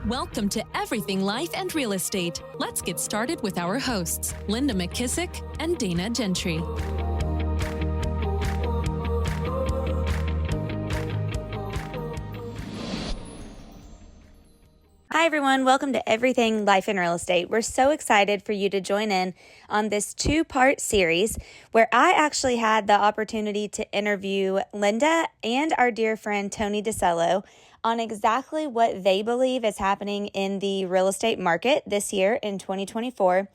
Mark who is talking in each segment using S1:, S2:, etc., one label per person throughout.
S1: Welcome to Everything Life and Real Estate. Let's get started with our hosts, Linda McKissack and Dana Gentry.
S2: Hi, everyone. Welcome to Everything Life and Real Estate. We're so excited for you to join in on this two-part series where I actually had the opportunity to interview Linda and our dear friend Tony DiCello on exactly what they believe is happening in the real estate market this year in 2024.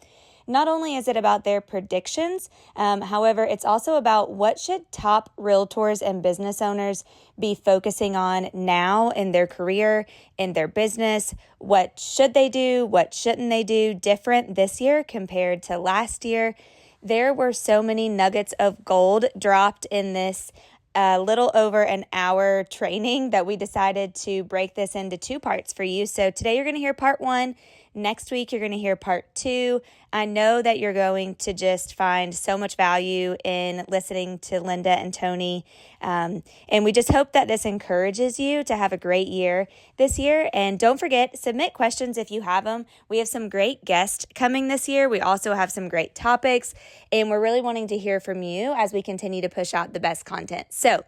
S2: Not only is it about their predictions, however, it's also about what should top realtors and business owners be focusing on now in their career, in their business. What should they do? What shouldn't they do different this year compared to last year? There were so many nuggets of gold dropped in this little over an hour training that we decided to break this into two parts for you. So today you're going to hear part one. Next week, you're going to hear part two. I know that you're going to just find so much value in listening to Linda and Tony. And we just hope that this encourages you to have a great year this year. And don't forget, submit questions if you have them. We have some great guests coming this year. We also have some great topics. And we're really wanting to hear from you as we continue to push out the best content. So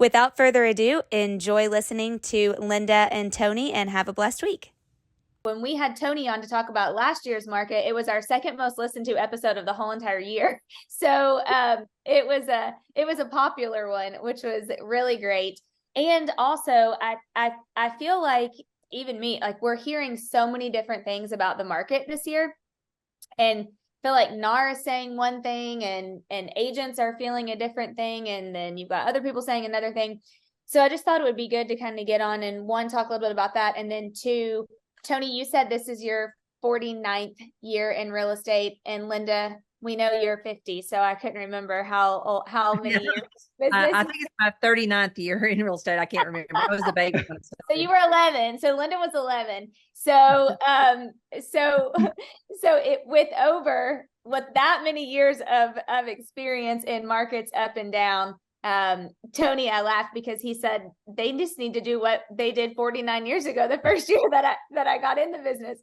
S2: without further ado, enjoy listening to Linda and Tony and have a blessed week. When we had Tony on to talk about last year's market, it was our second most listened to episode of the whole entire year. So it was a popular one, which was really great. And also, I feel like even me, like we're hearing so many different things about the market this year, and feel like NAR is saying one thing, and agents are feeling a different thing, and then you've got other people saying another thing. So I just thought it would be good to kind of get on and one, talk a little bit about that, and then two, Tony, you said this is your 49th year in real estate, and Linda, we know you're 50, so I couldn't remember how many years.
S3: I think it's my 39th year in real estate. I can't remember. I was a baby.
S2: So you were 11. So Linda was 11. So with that many years of experience in markets up and down. Tony, I laughed because he said they just need to do what they did 49 years ago, the first year that I got in the business.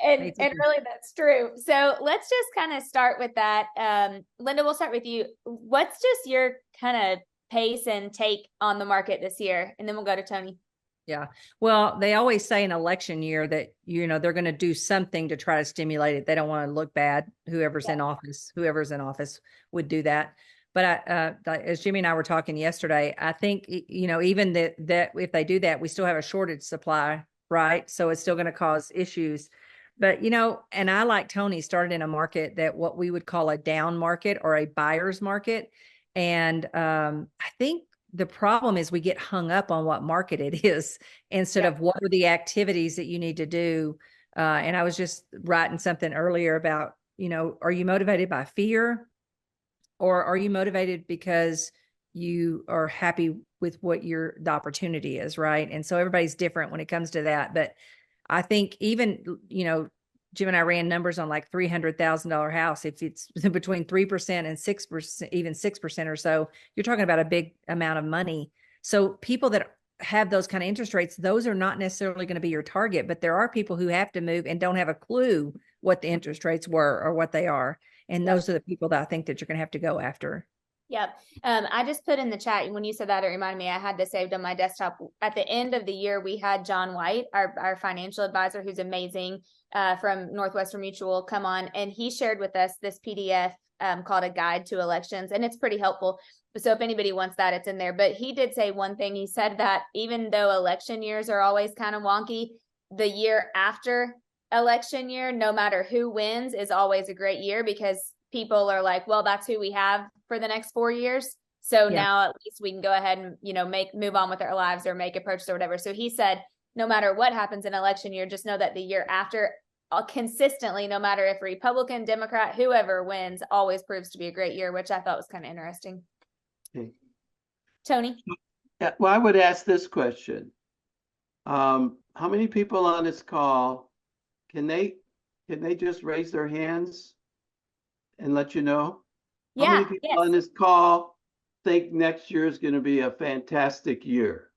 S2: And really that's true. So let's just kind of start with that. Linda, we'll start with you. What's just your kind of pace and take on the market this year? And then we'll go to Tony.
S3: Yeah. Well, they always say in election year that, they're going to do something to try to stimulate it. They don't want to look bad. Whoever's in office would do that. But as Jimmy and I were talking yesterday, I think, even that if they do that, we still have a shortage supply, right? So it's still going to cause issues. But, and I, like Tony, started in a market that what we would call a down market or a buyer's market. And I think the problem is we get hung up on what market it is instead of what are the activities that you need to do. And I was just writing something earlier about, are you motivated by fear? Or are you motivated because you are happy with what the opportunity is, right? And so everybody's different when it comes to that. But I think even, Jim and I ran numbers on like $300,000 house. If it's between 3% and 6%, even 6% or so, you're talking about a big amount of money. So people that have those kind of interest rates, those are not necessarily going to be your target, but there are people who have to move and don't have a clue what the interest rates were or what they are. And those are the people that I think that you're going to have to go after.
S2: Yep. I just put in the chat, when you said that, it reminded me, I had this saved on my desktop. At the end of the year, we had John White, our financial advisor, who's amazing, from Northwestern Mutual, come on. And he shared with us this PDF called A Guide to Elections. And it's pretty helpful. So if anybody wants that, it's in there. But he did say one thing. He said that even though election years are always kind of wonky, the year after election year, no matter who wins, is always a great year because people are like, well, that's who we have for the next 4 years. So now at least we can go ahead and, move on with our lives or make a purchase or whatever. So he said, no matter what happens in election year, just know that the year after consistently, no matter if Republican, Democrat, whoever wins, always proves to be a great year, which I thought was kind of interesting.
S4: Okay.
S2: Tony?
S4: Yeah, well, I would ask this question. How many people on this call can they just raise their hands and let you know? How many people on this call think next year is going to be a fantastic year?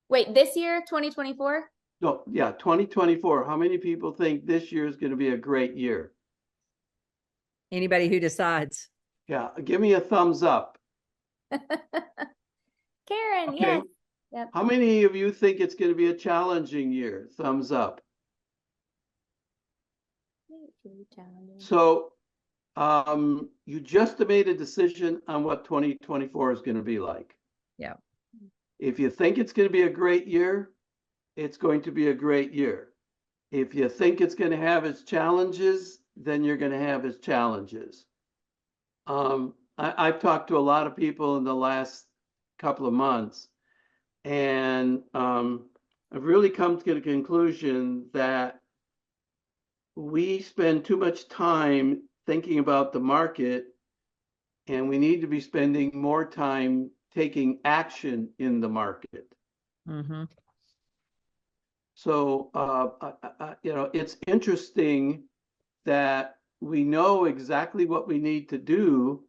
S2: Wait, this year, 2024?
S4: No, yeah, 2024. How many people think this year is going to be a great year?
S3: Anybody who decides.
S4: Yeah, give me a thumbs up.
S2: Karen,
S4: Okay.
S2: yes. Yep.
S4: How many of you think it's going to be a challenging year? Thumbs up. So you just made a decision on what 2024 is going to be like.
S3: Yeah.
S4: If you think it's going to be a great year, it's going to be a great year. If you think it's going to have its challenges, then you're going to have its challenges. I've talked to a lot of people in the last couple of months, and I've really come to the conclusion that we spend too much time thinking about the market, and we need to be spending more time taking action in the market.
S3: Mm-hmm.
S4: So, it's interesting that we know exactly what we need to do.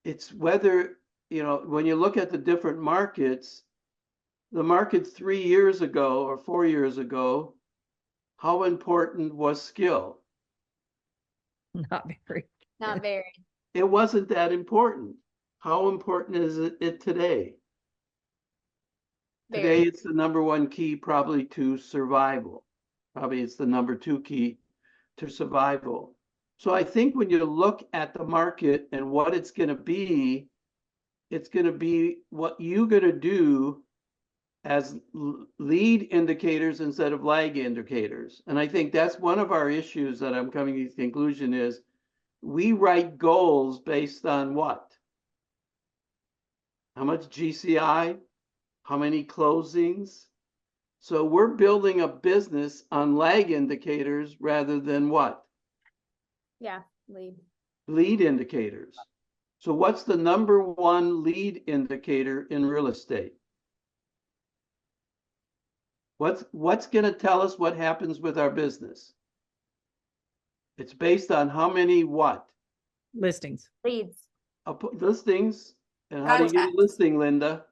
S4: It's whether, when you look at the different markets, the market 3 years ago or 4 years ago, how important was skill?
S3: Not very.
S2: Not very.
S4: It wasn't that important. How important is it today?
S2: Very.
S4: Today, it's the number one key probably to survival. Probably it's the number two key to survival. So I think when you look at the market and what it's going to be what you're going to do as lead indicators instead of lag indicators. And I think that's one of our issues that I'm coming to the conclusion is we write goals based on what? How much GCI? How many closings? So we're building a business on lag indicators rather than what?
S2: Yeah, lead.
S4: Lead indicators. So what's the number one lead indicator in real estate? What's going to tell us what happens with our business? It's based on how many what?
S3: Listings.
S2: Leads.
S4: Listings. And how do you get a listing, Linda?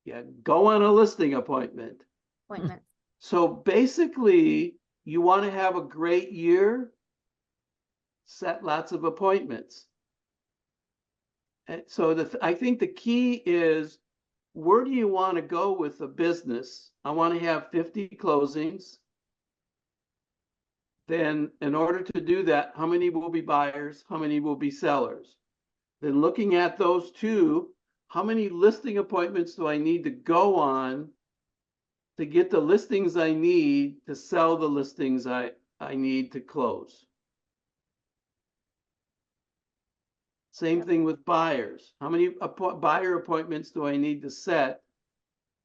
S4: Yeah, go on a listing appointment. So basically, you want to have a great year, set lots of appointments. And so I think the key is, where do you want to go with the business? I want to have 50 closings. Then in order to do that, how many will be buyers? How many will be sellers? Then looking at those two, how many listing appointments do I need to go on to get the listings I need to sell the listings I need to close? Same thing with buyers. How many buyer appointments do I need to set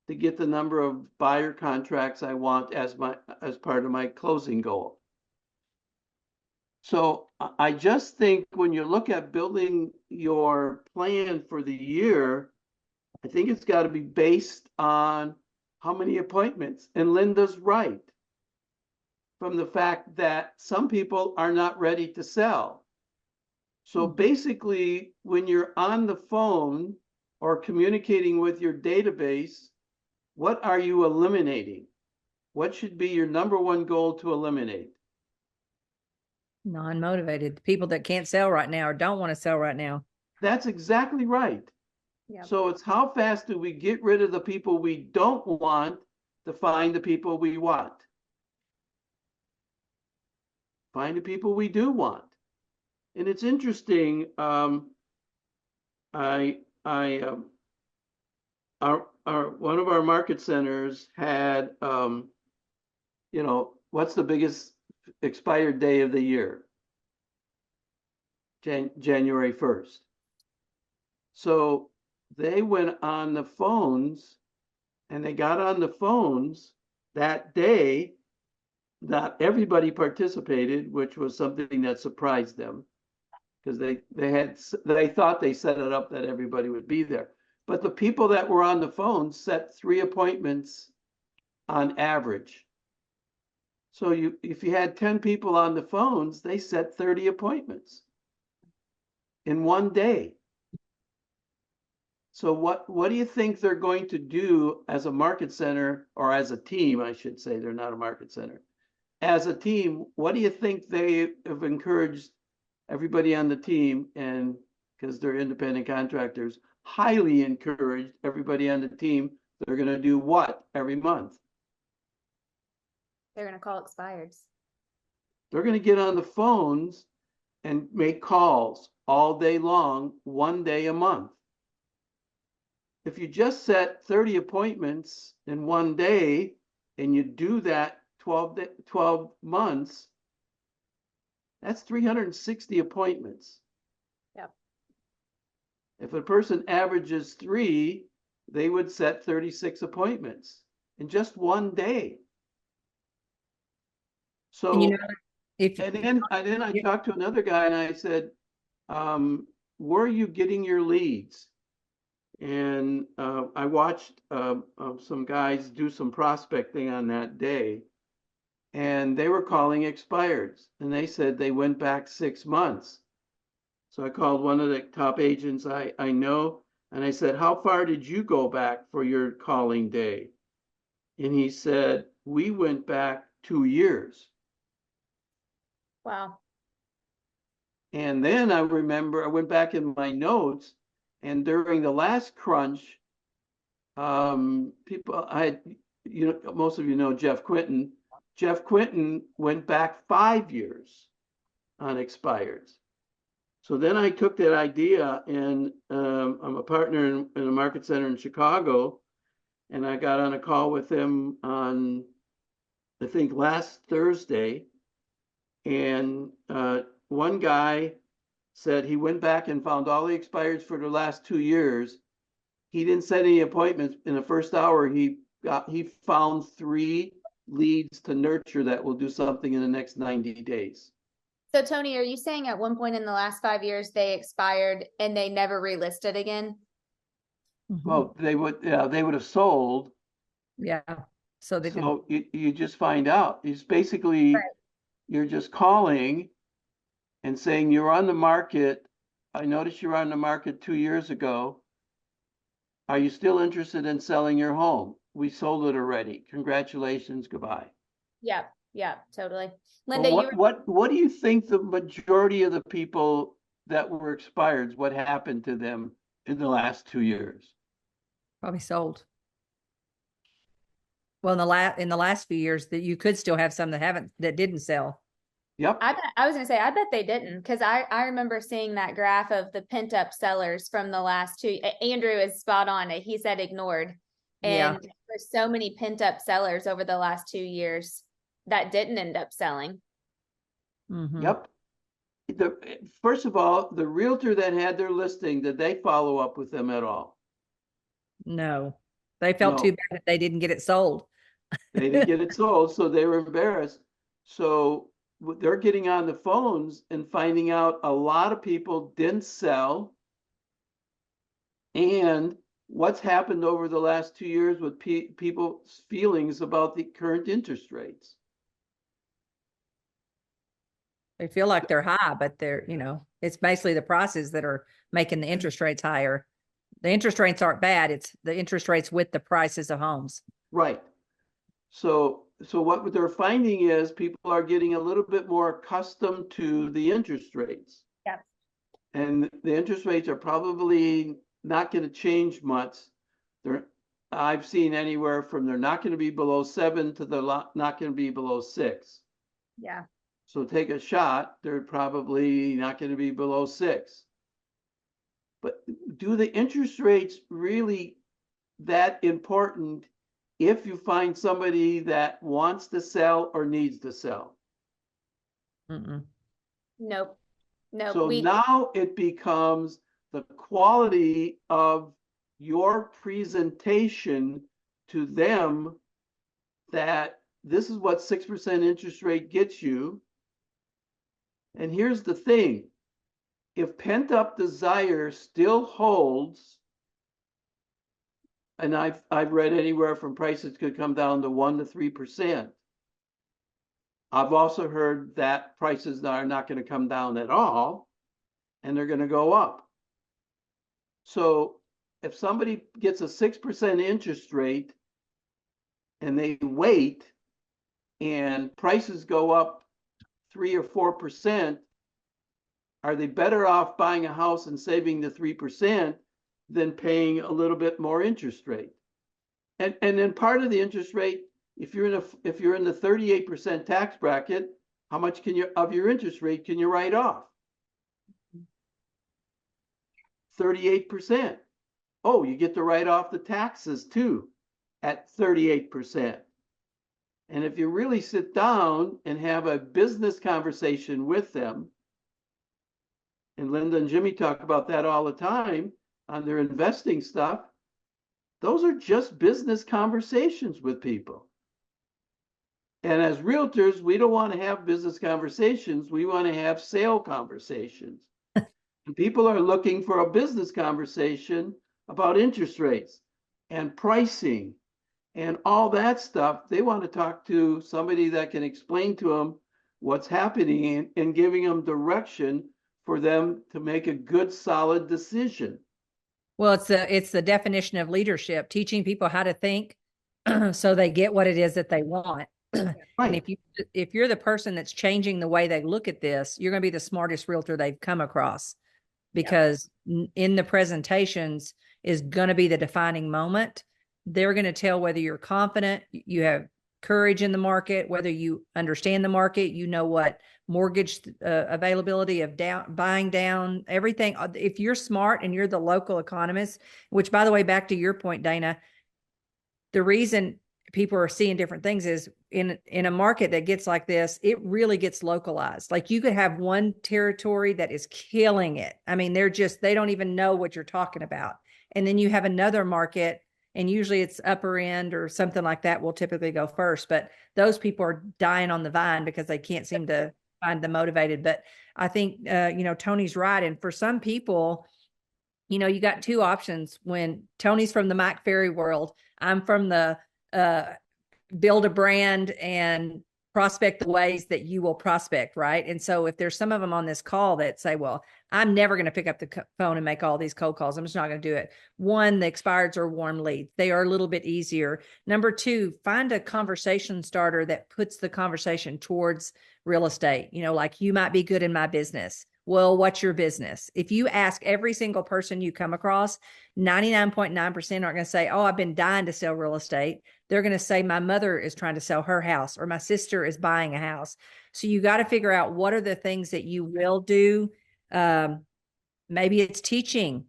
S4: to get the number of buyer contracts I want as part of my closing goal? So I just think when you look at building your plan for the year, I think it's got to be based on how many appointments. And Linda's right, from the fact that some people are not ready to sell. So basically, when you're on the phone or communicating with your database, what are you eliminating? What should be your number one goal to eliminate?
S3: Non-motivated. People that can't sell right now or don't want to sell right now.
S4: That's exactly right.
S2: Yep.
S4: So it's how fast do we get rid of the people we don't want to find the people we want? Find the people we do want. And it's interesting. One of our market centers had, what's the biggest expired day of the year? January 1st. So they went on the phones and they got on the phones that day. Not everybody participated, which was something that surprised them, because they thought they set it up that everybody would be there. But the people that were on the phone set 3 appointments on average. So if you had 10 people on the phones, they set 30 appointments in one day. So what do you think they're going to do as a market center, or as a team, I should say, they're not a market center. As a team, what do you think they have encouraged everybody on the team, and because they're independent contractors, highly encouraged everybody on the team, they're going to do what every month?
S2: They're going to call expireds.
S4: They're going to get on the phones and make calls all day long, one day a month. If you just set 30 appointments in one day and you do that 12 months, that's 360 appointments.
S2: Yep.
S4: If a person averages 3, they would set 36 appointments in just one day. So,
S3: And you know,
S4: then I talked to another guy and I said, where are you getting your leads? And I watched some guys do some prospecting on that day, and they were calling expireds, and they said they went back 6 months. So I called one of the top agents I know, and I said, how far did you go back for your calling day? And he said, we went back 2 years.
S2: Wow.
S4: And then I remember I went back in my notes, and during the last crunch, most of you know Jeff Quinton. Jeff Quinton went back 5 years on expireds. So then I took that idea, and I'm a partner in a market center in Chicago, and I got on a call with him on, I think, last Thursday. And one guy said he went back and found all the expireds for the last 2 years. He didn't set any appointments. In the first hour, he found 3 leads to nurture that will do something in the next 90 days.
S2: So Tony, are you saying at one point in the last 5 years they expired and they never relisted again?
S4: Well, they would have sold.
S3: Yeah. So they didn't.
S4: So you just find out. It's basically,
S2: Right.
S4: You're just calling and saying you're on the market. I noticed you were on the market 2 years ago. Are you still interested in selling your home? We sold it already. Congratulations. Goodbye.
S2: Yep. Yep. Totally.
S4: Well,
S2: Linda,
S4: what do you think the majority of the people that were expireds, what happened to them in the last 2 years?
S3: Probably sold. Well, in the last few years, that you could still have some that didn't sell.
S4: Yep.
S2: I was going to say, I bet they didn't, because I remember seeing that graph of the pent up sellers from the last 2. Andrew is spot on. He said ignored. And there's so many pent up sellers over the last 2 years that didn't end up selling.
S3: Mm-hmm.
S4: Yep. First of all, the realtor that had their listing, did they follow up with them at all?
S3: No, they felt too bad that they didn't get it sold.
S4: They didn't get it sold, so they were embarrassed. So they're getting on the phones and finding out a lot of people didn't sell. And what's happened over the last 2 years with people's feelings about the current interest rates.
S3: They feel like they're high, but it's basically the prices that are making the interest rates higher. The interest rates aren't bad. It's the interest rates with the prices of homes.
S4: Right. So what they're finding is people are getting a little bit more accustomed to the interest rates.
S2: Yep.
S4: And the interest rates are probably not going to change much. I've seen anywhere from they're not going to be below 7 to they're not going to be below 6.
S2: Yeah.
S4: So take a shot, they're probably not going to be below 6. But do the interest rates really that important if you find somebody that wants to sell or needs to sell?
S3: Mm-mm.
S2: Nope.
S4: So now it becomes the quality of your presentation to them that this is what 6% interest rate gets you. And here's the thing. If pent-up desire still holds, and I've read anywhere from prices could come down to 1 to 3%. I've also heard that prices are not going to come down at all, and they're going to go up. So if somebody gets a 6% interest rate and they wait and prices go up 3 or 4%, are they better off buying a house and saving the 3% than paying a little bit more interest rate? And then part of the interest rate, if you're in the 38% tax bracket, how much of your interest rate can you write off? 38%. Oh, you get to write off the taxes too at 38%. And if you really sit down and have a business conversation with them, and Linda and Jimmy talk about that all the time on their investing stuff, those are just business conversations with people. And as realtors, we don't want to have business conversations. We want to have sale conversations. And people are looking for a business conversation about interest rates and pricing and all that stuff. They want to talk to somebody that can explain to them what's happening and giving them direction for them to make a good, solid decision.
S3: Well, it's the definition of leadership, teaching people how to think so they get what it is that they want.
S4: Right.
S3: And if you're the person that's changing the way they look at this, you're going to be the smartest realtor they've come across, because in the presentations is going to be the defining moment. They're going to tell whether you're confident, you have courage in the market, whether you understand the market, you know what mortgage availability of buying down, everything. If you're smart and you're the local economist, which, by the way, back to your point, Dana, the reason people are seeing different things is in a market that gets like this, it really gets localized. Like you could have one territory that is killing it. I mean, they don't even know what you're talking about. And then you have another market, and usually it's upper end or something like that will typically go first. But those people are dying on the vine because they can't seem to find the motivated. But I think, Tony's right. And for some people, you got two options. When Tony's from the Mike Ferry world, I'm from the build a brand and prospect the ways that you will prospect, right? And so if there's some of them on this call that say, well, I'm never going to pick up the phone and make all these cold calls, I'm just not going to do it. One, the expireds are warm leads. They are a little bit easier. Number two, find a conversation starter that puts the conversation towards real estate. Like, you might be good in my business. Well, what's your business? If you ask every single person you come across, 99.9% aren't going to say, oh, I've been dying to sell real estate. They're going to say, my mother is trying to sell her house, or my sister is buying a house. So you got to figure out what are the things that you will do. Maybe it's teaching.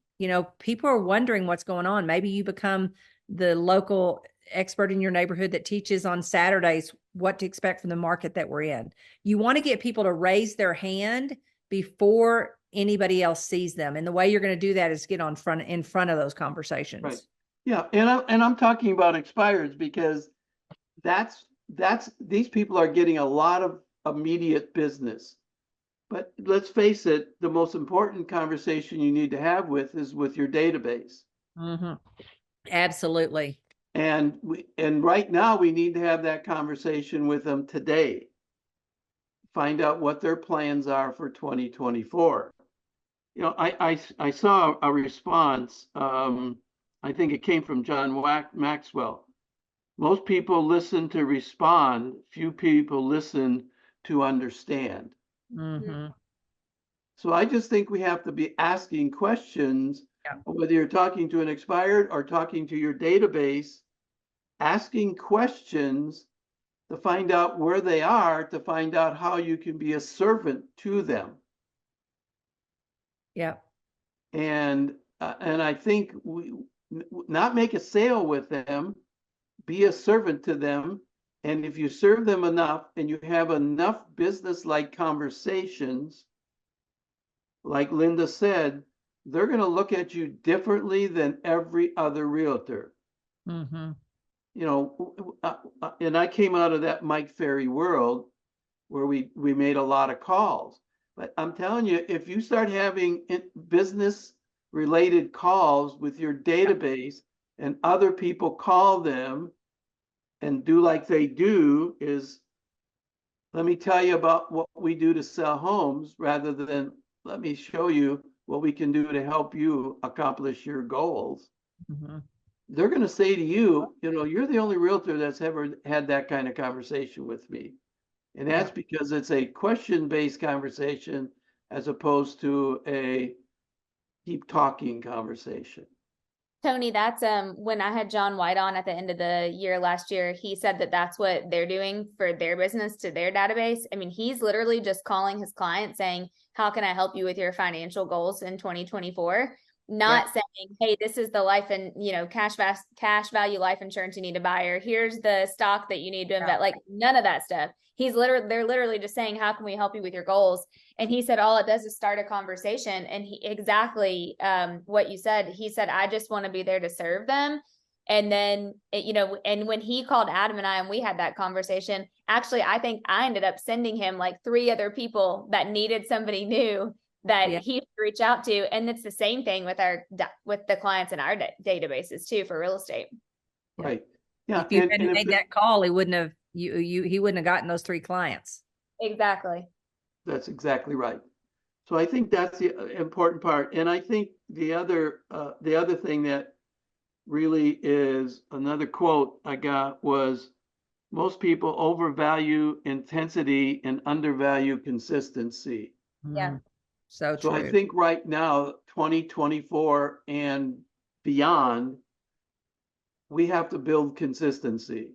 S3: People are wondering what's going on. Maybe you become the local expert in your neighborhood that teaches on Saturdays what to expect from the market that we're in. You want to get people to raise their hand before anybody else sees them. And the way you're going to do that is get in front of those conversations.
S4: Right. Yeah. And I'm talking about expireds because these people are getting a lot of immediate business. But let's face it, the most important conversation you need to have is with your database.
S3: Mm-hmm. Absolutely.
S4: And right now we need to have that conversation with them today. Find out what their plans are for 2024. I saw a response. I think it came from John Maxwell. Most people listen to respond. Few people listen to understand.
S3: Mm-hmm.
S4: So I just think we have to be asking questions, whether you're talking to an expired or talking to your database, asking questions to find out where they are, to find out how you can be a servant to them.
S3: Yeah.
S4: And I think we not make a sale with them, be a servant to them. And if you serve them enough and you have enough business-like conversations, like Linda said, they're going to look at you differently than every other realtor.
S3: Mm-hmm.
S4: And I came out of that Mike Ferry world where we made a lot of calls. But I'm telling you, if you start having business-related calls with your database and other people call them and do like they do, is let me tell you about what we do to sell homes rather than let me show you what we can do to help you accomplish your goals.
S3: Mhm.
S4: they're going to say to you, you're the only realtor that's ever had that kind of conversation with me. And that's because it's a question-based conversation as opposed to a keep talking conversation.
S2: Tony, that's when I had John White on at the end of the year last year, he said that that's what they're doing for their business to their database. I mean, he's literally just calling his client saying, "How can I help you with your financial goals in 2024?" Not saying, "Hey, this is the life and, cash value life insurance you need to buy, or here's the stock that you need to invest." Like none of that stuff. They're literally just saying, "How can we help you with your goals?" And he said, all it does is start a conversation. And exactly what you said, he said, "I just want to be there to serve them." And then, and when he called Adam and I, and we had that conversation, actually, I think I ended up sending him like 3 other people that needed somebody new that he should reach out to. And it's the same thing with the clients in our databases too, for real estate.
S4: Right. Yeah.
S3: If you hadn't made that call, he wouldn't have he wouldn't have gotten those 3 clients.
S2: Exactly.
S4: That's exactly right. So I think that's the important part. And I think the other thing that really is another quote I got was, most people overvalue intensity and undervalue consistency.
S3: Yeah. So true.
S4: I think right now, 2024 and beyond, we have to build consistency.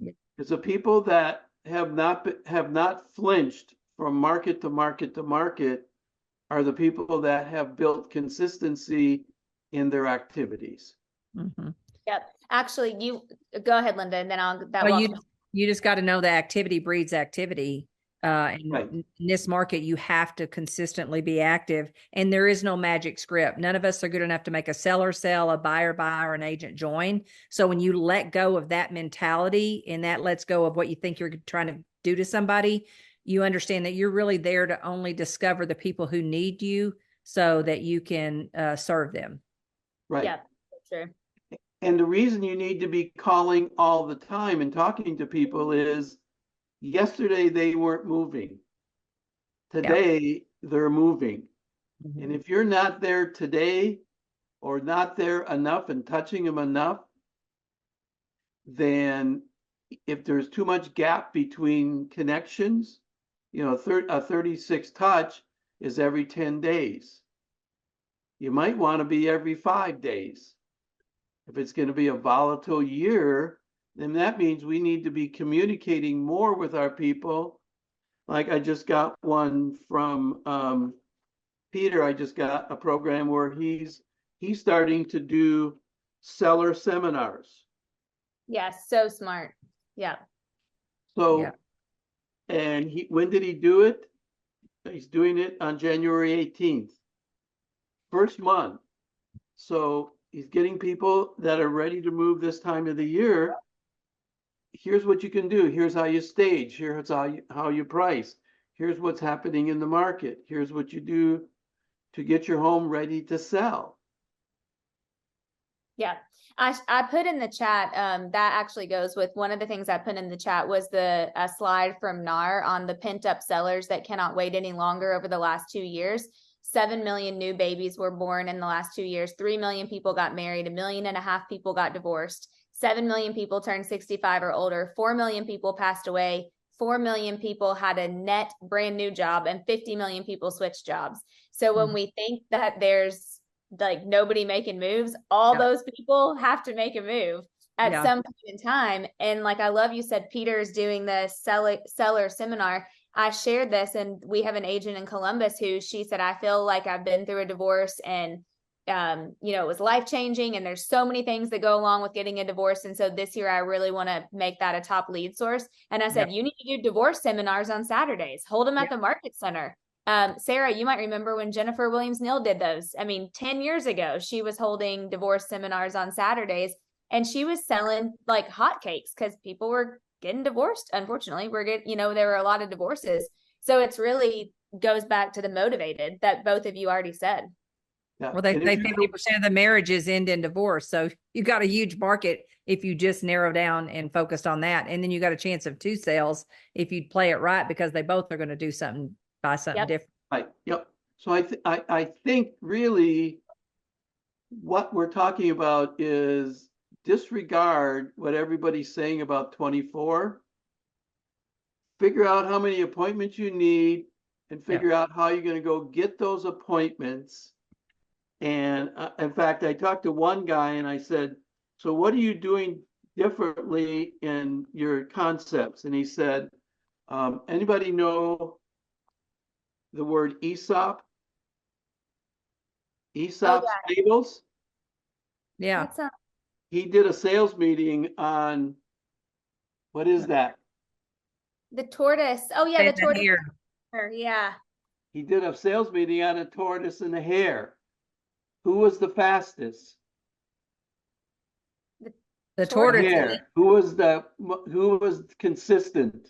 S2: Yeah.
S4: Because the people that have not flinched from market to market to market are the people that have built consistency in their activities.
S2: Mm-hmm. Yep. Actually, you go ahead, Linda, and then
S3: you just got to know that activity breeds activity.
S4: Right.
S3: In this market, you have to consistently be active, and there is no magic script. None of us are good enough to make a seller sell, a buyer buy, or an agent join. So when you let go of that mentality and that lets go of what you think you're trying to do to somebody, you understand that you're really there to only discover the people who need you so that you can serve them.
S4: Right.
S2: Yeah, that's true.
S4: And the reason you need to be calling all the time and talking to people is, yesterday they weren't moving. Today they're moving. Mm-hmm. And if you're not there today or not there enough and touching them enough, then if there's too much gap between connections, a 36 touch is every 10 days. You might want to be every 5 days. If it's going to be a volatile year, then that means we need to be communicating more with our people. Like I just got one from Peter. I just got a program where he's starting to do seller seminars.
S2: Yes, so smart. Yeah.
S4: So, and when did he do it? He's doing it on January 18th. First month. So he's getting people that are ready to move this time of the year. Here's what you can do. Here's how you stage. Here's how you price. Here's what's happening in the market. Here's what you do to get your home ready to sell.
S2: Yeah. I put in the chat, that actually goes with one of the things I put in the chat was a slide from NAR on the pent up sellers that cannot wait any longer over the last 2 years. 7 million new babies were born in the last 2 years. 3 million people got married. 1.5 million people got divorced. 7 million people turned 65 or older. 4 million people passed away. 4 million people had a net brand new job, and 50 million people switched jobs. So when we think that there's like nobody making moves, all those people have to make a move at some point in time. And like, I love you said, Peter's doing the seller seminar. I shared this, and we have an agent in Columbus who she said, "I feel like I've been through a divorce and it was life-changing, and there's so many things that go along with getting a divorce. And so this year I really want to make that a top lead source." And I said, "You need to do divorce seminars on Saturdays, hold them at the market center." Sarah, you might remember when Jennifer Williams-Neal did those. 10 years ago, she was holding divorce seminars on Saturdays, and she was selling like hotcakes because people were getting divorced. Unfortunately, there were a lot of divorces. So it's really goes back to the motivated that both of you already said.
S3: Yeah. Well, they say 50% of the marriages end in divorce. So you got a huge market if you just narrow down and focused on that. And then you got a chance of 2 sales if you play it right, because they both are going to do something, buy something different.
S4: Right. Yep. So I think really what we're talking about is disregard what everybody's saying about 24. Figure out how many appointments you need and figure out how you're going to go get those appointments. And in fact, I talked to one guy and I said, so what are you doing differently in your concepts? And he said, anybody know the word ESOP? ESOP stables?
S3: Yeah.
S4: He did a sales meeting on, what is that?
S2: The tortoise. Oh yeah, the tortoise. Yeah.
S4: He did a sales meeting on a tortoise and a hare. Who was the fastest?
S3: The tortoise.
S4: Hare. Who was consistent?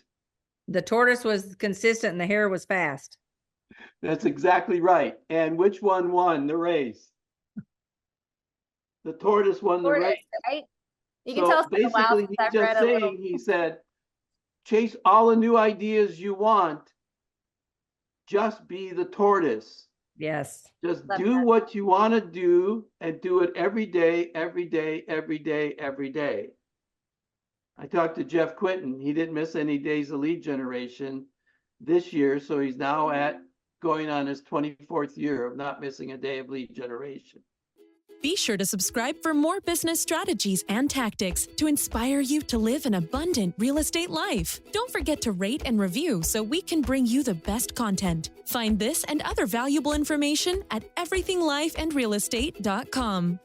S3: The tortoise was consistent and the hare was fast.
S4: That's exactly right. And which one won the race? The tortoise won the race.
S2: Right? You can tell us
S4: basically he's just saying, he said, chase all the new ideas you want. Just be the tortoise.
S3: Yes.
S4: Just do what you want to do and do it every day, every day, every day, every day. I talked to Jeff Quinton. He didn't miss any days of lead generation this year. So he's now going on his 24th year of not missing a day of lead generation.
S1: Be sure to subscribe for more business strategies and tactics to inspire you to live an abundant real estate life. Don't forget to rate and review so we can bring you the best content. Find this and other valuable information at everythinglifeandrealestate.com.